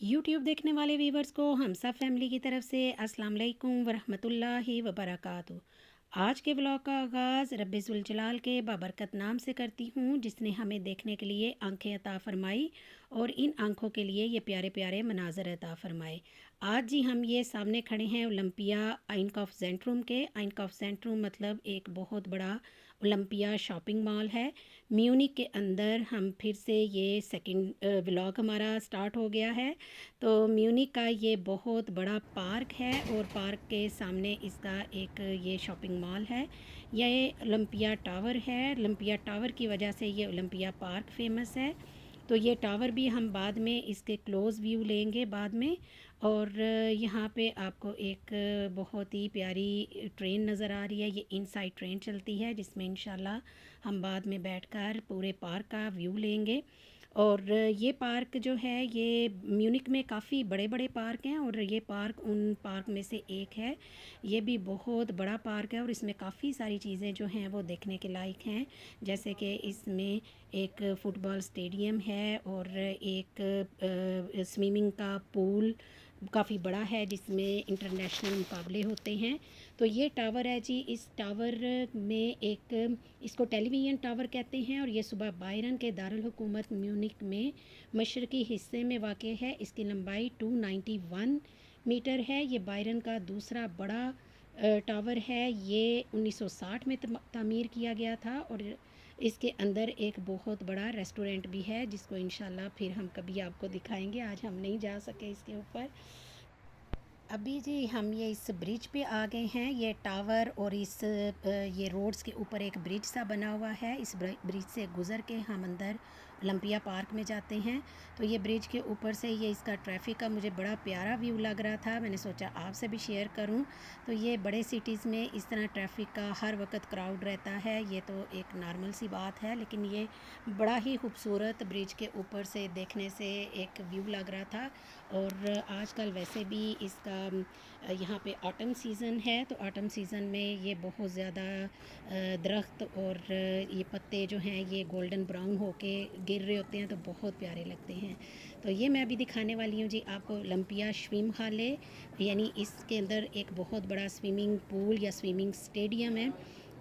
YouTube देखने वाले viewers को हम सब फैमिली की तरफ से अस्सलाम वालेकुम वरहमतुल्लाहि वबरकातुहू। आज के व्लॉग का आगाज़ रब्बे ज़ुल जलाल के बाबरकत नाम से करती हूँ, जिसने हमें देखने के लिए आंखें अता फ़रमाई और इन आंखों के लिए ये प्यारे प्यारे मनाज़र अता फ़रमाए। आज जी हम ये सामने खड़े हैं ओलंपिया आइनकॉफ सेंट्रूम के। आइनकॉफ सेंट्रूम मतलब एक बहुत बड़ा ओलंपिया शॉपिंग मॉल है म्यूनिक के अंदर। हम फिर से ये सेकंड व्लॉग हमारा स्टार्ट हो गया है। तो म्यूनिक का ये बहुत बड़ा पार्क है और पार्क के सामने इसका एक ये शॉपिंग मॉल है। ये ओलंपिया टावर है। ओलंपिया टावर की वजह से ये ओलंपिया पार्क फेमस है। तो ये टावर भी हम बाद में इसके क्लोज़ व्यू लेंगे बाद में। और यहाँ पे आपको एक बहुत ही प्यारी ट्रेन नज़र आ रही है। ये इनसाइड ट्रेन चलती है जिसमें इंशाल्लाह हम बाद में बैठकर पूरे पार्क का व्यू लेंगे। और ये पार्क जो है ये म्यूनिक में काफ़ी बड़े बड़े पार्क हैं और ये पार्क उन पार्क में से एक है। ये भी बहुत बड़ा पार्क है और इसमें काफ़ी सारी चीज़ें जो हैं वो देखने के लायक हैं। जैसे कि इसमें एक फ़ुटबॉल स्टेडियम है और एक स्विमिंग का पूल काफ़ी बड़ा है जिसमें इंटरनेशनल मुकाबले होते हैं। तो ये टावर है जी। इस टावर में एक इसको टेलीविज़न टावर कहते हैं और ये सुबह बायरन के दारुल हुकूमत म्यूनिक में मशरक़ी हिस्से में वाक़ है। इसकी लंबाई 291 मीटर है। ये बायरन का दूसरा बड़ा टावर है। ये 1960 में तामीर किया गया था और इसके अंदर एक बहुत बड़ा रेस्टोरेंट भी है जिसको इंशाल्लाह फिर हम कभी आपको दिखाएंगे। आज हम नहीं जा सके इसके ऊपर। अभी जी हम ये इस ब्रिज पे आ गए हैं। ये टावर और इस ये रोड्स के ऊपर एक ब्रिज सा बना हुआ है। इस ब्रिज से गुज़र के हम अंदर ओलंपिया पार्क में जाते हैं। तो ये ब्रिज के ऊपर से ये इसका ट्रैफिक का मुझे बड़ा प्यारा व्यू लग रहा था। मैंने सोचा आपसे भी शेयर करूं। तो ये बड़े सिटीज़ में इस तरह ट्रैफिक का हर वक्त क्राउड रहता है, ये तो एक नॉर्मल सी बात है, लेकिन ये बड़ा ही खूबसूरत ब्रिज के ऊपर से देखने से एक व्यू लग रहा था। और आजकल वैसे भी इसका यहाँ पे ऑटम सीज़न है। तो ऑटम सीज़न में ये बहुत ज़्यादा दरख्त और ये पत्ते जो हैं ये गोल्डन ब्राउन होके गिर रहे होते हैं तो बहुत प्यारे लगते हैं। तो ये मैं अभी दिखाने वाली हूँ जी आपको ओलंपिया स्विम हॉल है, यानी इसके अंदर एक बहुत बड़ा स्विमिंग पूल या स्विमिंग स्टेडियम है।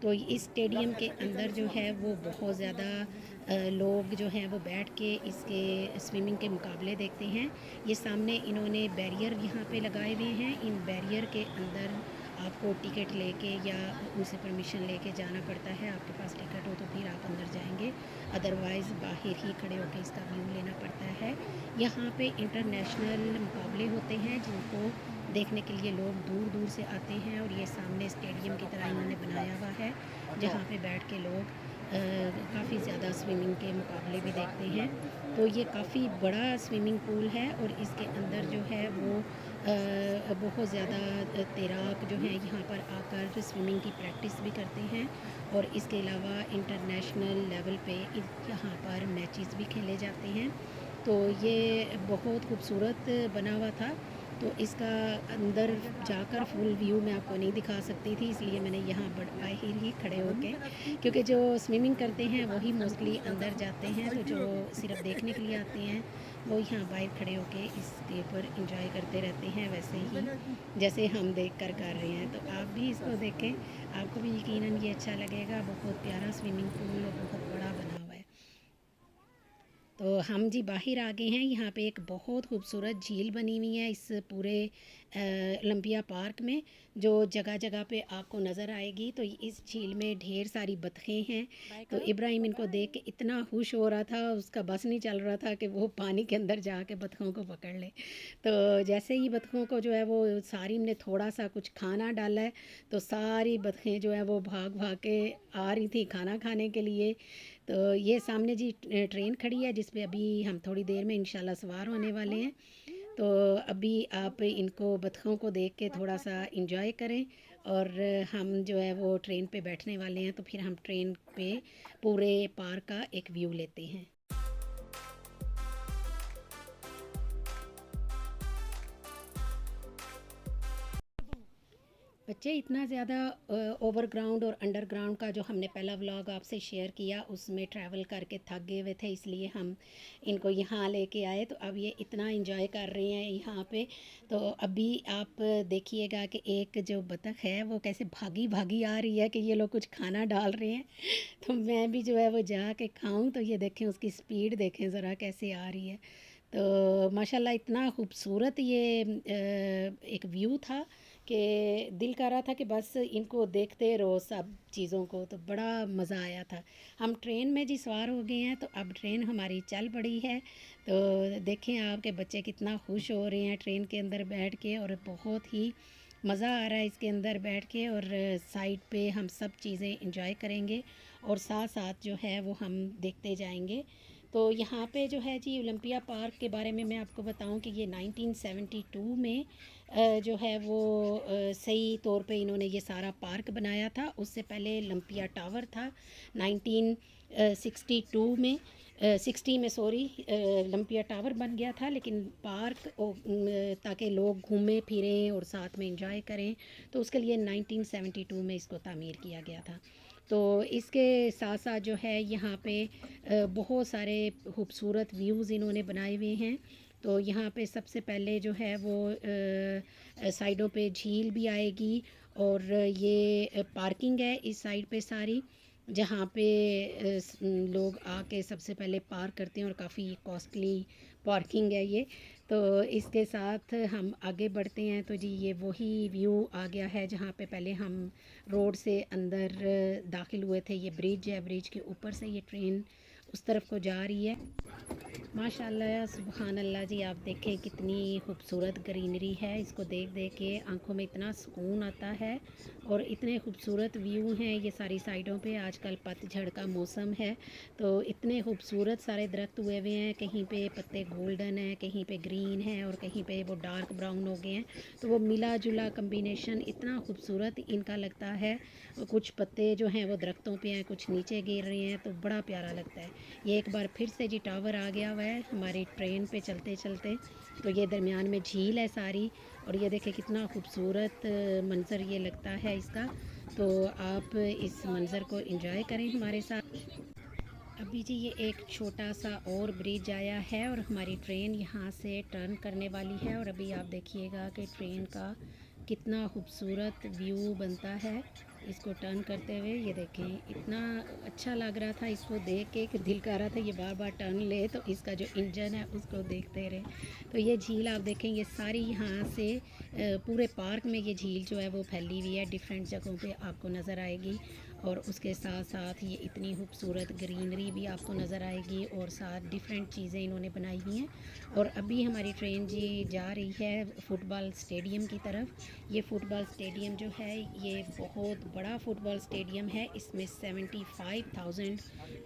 तो इस स्टेडियम के अंदर जो है वो बहुत ज़्यादा लोग जो हैं वो बैठ के इसके स्विमिंग के मुकाबले देखते हैं। ये सामने इन्होंने बैरियर यहाँ पे लगाए हुए हैं। इन बैरियर के अंदर आपको टिकट लेके या उनसे परमिशन लेके जाना पड़ता है। आपके पास टिकट हो तो फिर आप अंदर जाएंगे, अदरवाइज़ बाहर ही खड़े होकर इसका व्यू लेना पड़ता है। यहाँ पे इंटरनेशनल मुकाबले होते हैं जिनको देखने के लिए लोग दूर दूर से आते हैं। और ये सामने स्टेडियम की तरह इन्होंने बनाया हुआ है जहाँ पे बैठ के लोग काफ़ी ज़्यादा स्विमिंग के मुकाबले भी देखते हैं। तो ये काफ़ी बड़ा स्विमिंग पूल है और इसके अंदर जो है वो बहुत ज़्यादा तैराक जो हैं यहाँ पर आकर स्विमिंग की प्रैक्टिस भी करते हैं। और इसके अलावा इंटरनेशनल लेवल पे यहाँ पर मैचेस भी खेले जाते हैं। तो ये बहुत खूबसूरत बना हुआ था। तो इसका अंदर जाकर फुल व्यू मैं आपको नहीं दिखा सकती थी, इसलिए मैंने यहाँ बाहर ही खड़े होके, क्योंकि जो स्विमिंग करते हैं वही मोस्टली अंदर जाते हैं। तो जो सिर्फ देखने के लिए आते हैं वो यहाँ बाहर खड़े होके इसके ऊपर एंजॉय करते रहते हैं, वैसे ही जैसे हम देख कर रहे हैं। तो आप भी इसको देखें, आपको भी यकीनन ये अच्छा लगेगा। बहुत प्यारा स्विमिंग पूल और बहुत बड़ा बना हुआ है। तो हम जी बाहर आ गए हैं। यहाँ पे एक बहुत खूबसूरत झील बनी हुई है इस पूरे ओलंपिया पार्क में, जो जगह जगह पे आपको नज़र आएगी। तो इस झील में ढेर सारी बतखें हैं। तो इब्राहिम इनको देख के इतना खुश हो रहा था, उसका बस नहीं चल रहा था कि वो पानी के अंदर जाके बतखों को पकड़ ले। तो जैसे ही बतखों को जो है वो सारी ने थोड़ा सा कुछ खाना डाला है तो सारी बतखें जो है वो भाग भाग के आ रही थी खाना खाने के लिए। तो ये सामने जी ट्रेन खड़ी है जिस पे अभी हम थोड़ी देर में इंशाल्लाह सवार होने वाले हैं। तो अभी आप इनको बतखों को देख के थोड़ा सा इंजॉय करें और हम जो है वो ट्रेन पे बैठने वाले हैं। तो फिर हम ट्रेन पे पूरे पार्क का एक व्यू लेते हैं। बच्चे इतना ज़्यादा ओवरग्राउंड और अंडरग्राउंड का जो हमने पहला व्लॉग आपसे शेयर किया उसमें ट्रैवल करके थक गए हुए थे, इसलिए हम इनको यहाँ लेके आए। तो अब ये इतना एंजॉय कर रहे हैं यहाँ पे। तो अभी आप देखिएगा कि एक जो बतख है वो कैसे भागी भागी आ रही है कि ये लोग कुछ खाना डाल रहे हैं। तो मैं भी जो है वो जा के खाऊं। तो ये देखें, उसकी स्पीड देखें ज़रा कैसे आ रही है। तो माशाल्लाह इतना खूबसूरत ये एक व्यू था कि दिल कर रहा था कि बस इनको देखते रहो सब चीज़ों को। तो बड़ा मज़ा आया था। हम ट्रेन में जी सवार हो गए हैं, तो अब ट्रेन हमारी चल पड़ी है। तो देखें आपके बच्चे कितना खुश हो रहे हैं ट्रेन के अंदर बैठ के, और बहुत ही मज़ा आ रहा है इसके अंदर बैठ के। और साइड पे हम सब चीज़ें इंजॉय करेंगे और साथ साथ जो है वो हम देखते जाएंगे। तो यहाँ पे जो है जी ओलंपिया पार्क के बारे में मैं आपको बताऊं कि ये 1972 में जो है वो सही तौर पे इन्होंने ये सारा पार्क बनाया था। उससे पहले ओलंपिया टावर था 1962 में 60 में, सॉरी, ओलंपिया टावर बन गया था। लेकिन पार्क ताकि लोग घूमें फिरें और साथ में इंजॉय करें, तो उसके लिए 1972 में इसको तामीर किया गया था। तो इसके साथ साथ जो है यहाँ पे बहुत सारे खूबसूरत व्यूज़ इन्होंने बनाए हुए हैं। तो यहाँ पे सबसे पहले जो है वो साइडों पे झील भी आएगी, और ये पार्किंग है इस साइड पे सारी, जहाँ पे लोग आके सबसे पहले पार्क करते हैं, और काफ़ी कॉस्टली पार्किंग है ये। तो इसके साथ हम आगे बढ़ते हैं। तो जी ये वही व्यू आ गया है जहाँ पे पहले हम रोड से अंदर दाखिल हुए थे। ये ब्रिज है, ब्रिज के ऊपर से ये ट्रेन उस तरफ को जा रही है। माशाल्लाह सुबहान अल्लाह जी, आप देखें कितनी खूबसूरत ग्रीनरी है। इसको देख देख के आंखों में इतना सुकून आता है, और इतने खूबसूरत व्यू हैं ये सारी साइडों पे। आजकल पतझड़ का मौसम है, तो इतने खूबसूरत सारे दरख्त हुए हुए हैं। कहीं पे पत्ते गोल्डन हैं, कहीं पे ग्रीन है, और कहीं पे वो डार्क ब्राउन हो गए हैं। तो वो मिला जुला कम्बिनेशन इतना खूबसूरत इनका लगता है। कुछ पत्ते जो हैं वो दरख्तों पे हैं, कुछ नीचे गिर रहे हैं, तो बड़ा प्यारा लगता है। ये एक बार फिर से जी टावर आ गया हुआ है हमारी ट्रेन पे चलते चलते। तो ये दरमियान में झील है सारी, और ये देखें कितना खूबसूरत मंज़र ये लगता है इसका। तो आप इस मंज़र को एंजॉय करें हमारे साथ। अभी जी ये एक छोटा सा और ब्रिज आया है, और हमारी ट्रेन यहाँ से टर्न करने वाली है। और अभी आप देखिएगा कि ट्रेन का कितना खूबसूरत व्यू बनता है इसको टर्न करते हुए। ये देखें, इतना अच्छा लग रहा था इसको देख के कि दिल कर रहा था ये बार बार टर्न ले, तो इसका जो इंजन है उसको देखते रहे। तो ये झील आप देखें, ये सारी यहाँ से पूरे पार्क में ये झील जो है वो फैली हुई है, डिफरेंट जगहों पे आपको नज़र आएगी। और उसके साथ साथ ये इतनी खूबसूरत ग्रीनरी भी आपको नज़र आएगी, और साथ डिफरेंट चीज़ें इन्होंने बनाई हुई हैं। और अभी हमारी ट्रेन जी जा रही है फ़ुटबॉल स्टेडियम की तरफ। ये फ़ुटबॉल स्टेडियम जो है ये बहुत बड़ा फ़ुटबॉल स्टेडियम है। इसमें 75,000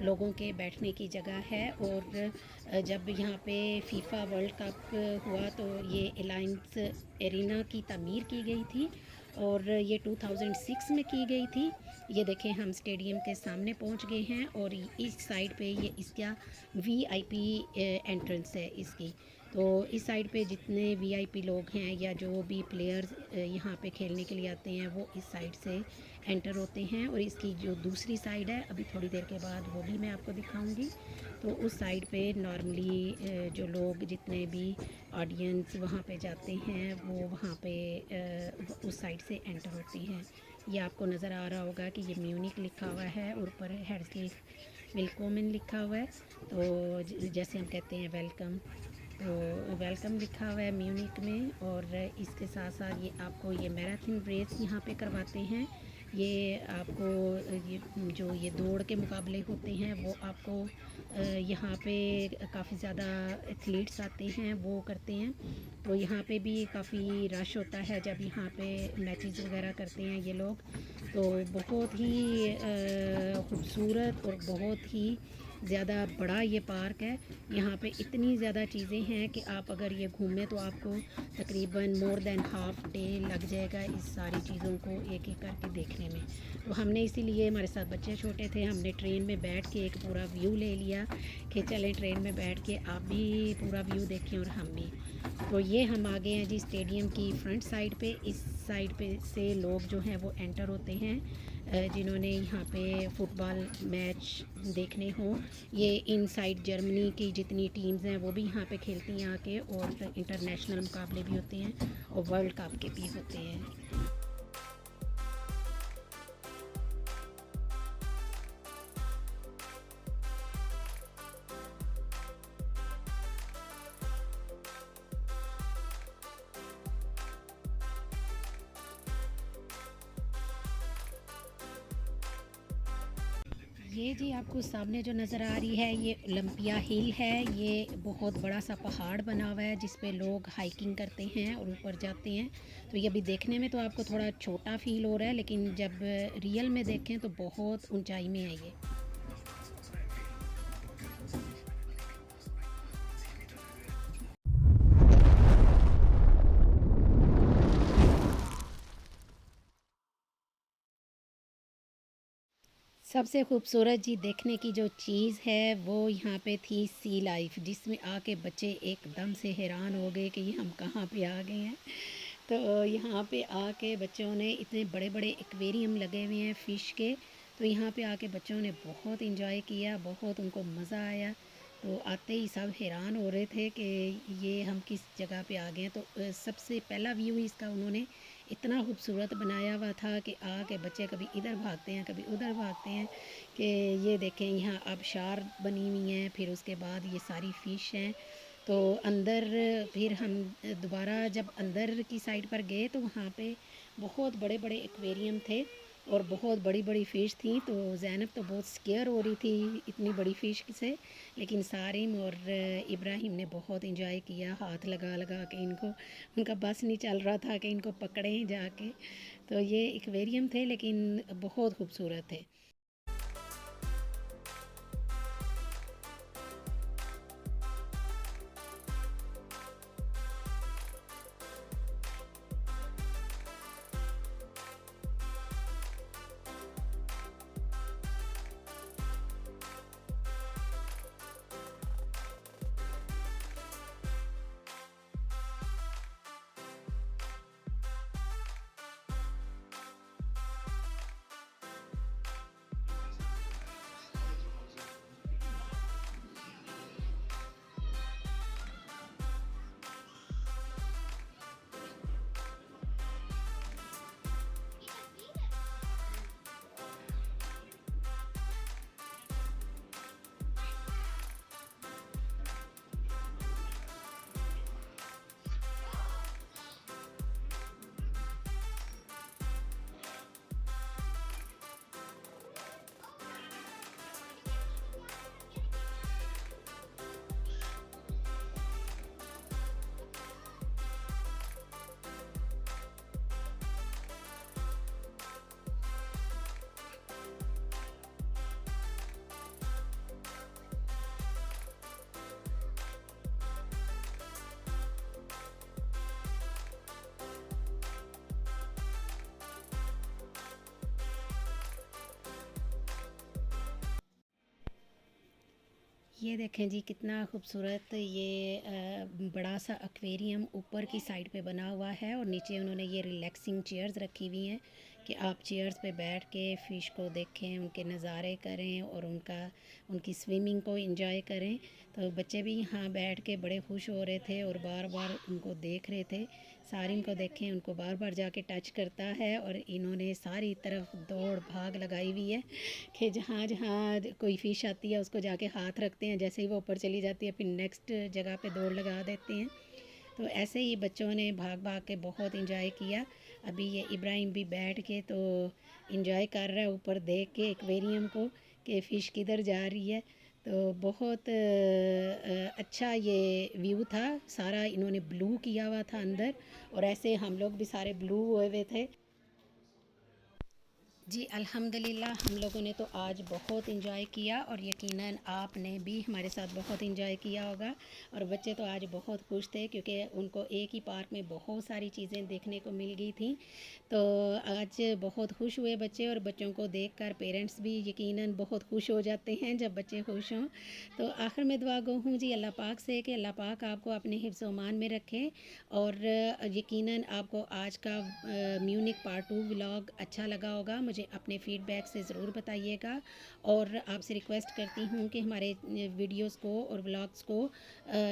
लोगों के बैठने की जगह है। और जब यहाँ पे फीफा वर्ल्ड कप हुआ तो ये एलायंस एरिना की तामीर की गई थी, और ये 2006 में की गई थी। ये देखें, हम स्टेडियम के सामने पहुंच गए हैं, और इस साइड पे ये इसका वीआईपी एंट्रेंस है इसकी। तो इस साइड पे जितने वीआईपी लोग हैं या जो भी प्लेयर्स यहाँ पे खेलने के लिए आते हैं वो इस साइड से एंटर होते हैं। और इसकी जो दूसरी साइड है, अभी थोड़ी देर के बाद वो भी मैं आपको दिखाऊंगी। तो उस साइड पे नॉर्मली जो लोग जितने भी ऑडियंस वहाँ पे जाते हैं वो वहाँ पे उस साइड से एंटर होते हैं। ये आपको नज़र आ रहा होगा कि ये म्यूनिक लिखा हुआ है, और ऊपर हेrzlich willkommen लिखा हुआ है। तो जैसे हम कहते हैं वेलकम, तो वेलकम लिखा हुआ है म्यूनिक में। और इसके साथ साथ ये आपको ये मैराथन रेस यहाँ पे करवाते हैं। ये आपको ये दौड़ के मुकाबले होते हैं वो आपको यहाँ पे काफ़ी ज़्यादा एथलीट्स आते हैं वो करते हैं। तो यहाँ पे भी काफ़ी रश होता है जब यहाँ पे मैचेस वगैरह करते हैं ये लोग। तो बहुत ही खूबसूरत और बहुत ही ज़्यादा बड़ा ये पार्क है। यहाँ पे इतनी ज़्यादा चीज़ें हैं कि आप अगर ये घूमें तो आपको तकरीबन मोर देन हाफ डे लग जाएगा इस सारी चीज़ों को एक एक करके देखने में। तो हमने इसीलिए, हमारे साथ बच्चे छोटे थे, हमने ट्रेन में बैठ के एक पूरा व्यू ले लिया कि चलें ट्रेन में बैठ के आप भी पूरा व्यू देखें और हम भी। तो ये हम आ गए हैं जी स्टेडियम की फ्रंट साइड पे। इस साइड पे से लोग जो हैं वो एंटर होते हैं, जिन्होंने यहाँ पे फ़ुटबॉल मैच देखने हों। ये इन साइड जर्मनी की जितनी टीम्स हैं वो भी यहाँ पे खेलती हैं आके, और इंटरनेशनल मुकाबले भी होते हैं और वर्ल्ड कप के भी होते हैं। ये जी आपको सामने जो नज़र आ रही है ये ओलंपिया हिल है। ये बहुत बड़ा सा पहाड़ बना हुआ है जिस पे लोग हाइकिंग करते हैं और ऊपर जाते हैं। तो ये अभी देखने में तो आपको थोड़ा छोटा फील हो रहा है, लेकिन जब रियल में देखें तो बहुत ऊंचाई में है ये। सबसे खूबसूरत जी देखने की जो चीज़ है वो यहाँ पे थी सी लाइफ, जिसमें आके बच्चे एकदम से हैरान हो गए कि ये हम कहाँ पे आ गए हैं। तो यहाँ पे आके बच्चों ने, इतने बड़े बड़े एक्वेरियम लगे हुए हैं फ़िश के, तो यहाँ पे आके बच्चों ने बहुत इंजॉय किया, बहुत उनको मज़ा आया। तो आते ही सब हैरान हो रहे थे कि ये हम किस जगह पे आ गए हैं। तो सबसे पहला व्यू इसका उन्होंने इतना खूबसूरत बनाया हुआ था कि आके बच्चे कभी इधर भागते हैं कभी उधर भागते हैं कि ये देखें यहाँ आबशार बनी हुई हैं, फिर उसके बाद ये सारी फ़िश हैं। तो अंदर फिर हम दोबारा जब अंदर की साइड पर गए तो वहाँ पे बहुत बड़े बड़े एक्वेरियम थे और बहुत बड़ी बड़ी फ़िश थी। तो ज़ैनब तो बहुत स्केयर हो रही थी इतनी बड़ी फ़िश से, लेकिन सारिम और इब्राहिम ने बहुत इंजॉय किया, हाथ लगा लगा के इनको, उनका बस नहीं चल रहा था कि इनको पकड़ें जाके। तो ये एक्वेरियम थे लेकिन बहुत खूबसूरत थे। ये देखें जी कितना खूबसूरत ये बड़ा सा एक्वेरियम ऊपर की साइड पे बना हुआ है, और नीचे उन्होंने ये रिलैक्सिंग चेयर्स रखी हुई हैं कि आप चेयर्स पे बैठ के फ़िश को देखें, उनके नज़ारे करें और उनकी स्विमिंग को एंजॉय करें। तो बच्चे भी यहाँ बैठ के बड़े खुश हो रहे थे और बार बार उनको देख रहे थे। सारिम को देखें, उनको बार बार जाके टच करता है, और इन्होंने सारी तरफ दौड़ भाग लगाई हुई है कि जहाँ जहाँ कोई फ़िश आती है उसको जाके हाथ रखते हैं, जैसे ही वो ऊपर चली जाती है फिर नेक्स्ट जगह पे दौड़ लगा देते हैं। तो ऐसे ही बच्चों ने भाग भाग के बहुत इंजॉय किया। अभी ये इब्राहिम भी बैठ के तो इंजॉय कर रहा है ऊपर देख के एक्वेरियम को कि फ़िश किधर जा रही है। तो बहुत अच्छा ये व्यू था। सारा इन्होंने ब्लू किया हुआ था अंदर, और ऐसे हम लोग भी सारे ब्लू हुए हुए थे। जी अल्हम्दुलिल्लाह हम लोगों ने तो आज बहुत इंजॉय किया और यकीनन आपने भी हमारे साथ बहुत इंजॉय किया होगा। और बच्चे तो आज बहुत खुश थे क्योंकि उनको एक ही पार्क में बहुत सारी चीज़ें देखने को मिल गई थी। तो आज बहुत खुश हुए बच्चे, और बच्चों को देखकर पेरेंट्स भी यकीनन बहुत खुश हो जाते हैं जब बच्चे खुश हों। तो आखिर में दुआ गो हूँ जी अल्लाह पाक से कि अल्लाह पाक आपको अपने हिफ्ज़ मान में रखे। और यकीनन आपको आज का म्यूनिक पार्ट 2 व्लॉग अच्छा लगा होगा। मुझे अपने फ़ीडबैक से ज़रूर बताइएगा, और आपसे रिक्वेस्ट करती हूँ कि हमारे वीडियोस को और व्लॉग्स को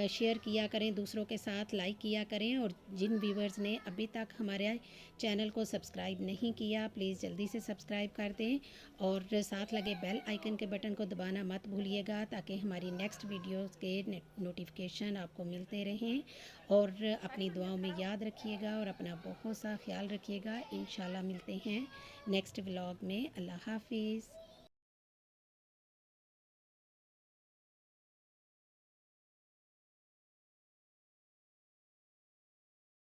शेयर किया करें दूसरों के साथ, लाइक किया करें। और जिन व्यूवर्स ने अभी तक हमारे चैनल को सब्सक्राइब नहीं किया, प्लीज़ जल्दी से सब्सक्राइब कर दें, और साथ लगे बेल आइकन के बटन को दबाना मत भूलिएगा ताकि हमारी नेक्स्ट वीडियोस के नोटिफिकेशन आपको मिलते रहें। और अपनी दुआओं में याद रखिएगा और अपना बहुत सा ख्याल रखिएगा। इंशाल्लाह मिलते हैं नेक्स्ट व्लॉग में। अल्लाह हाफिज़।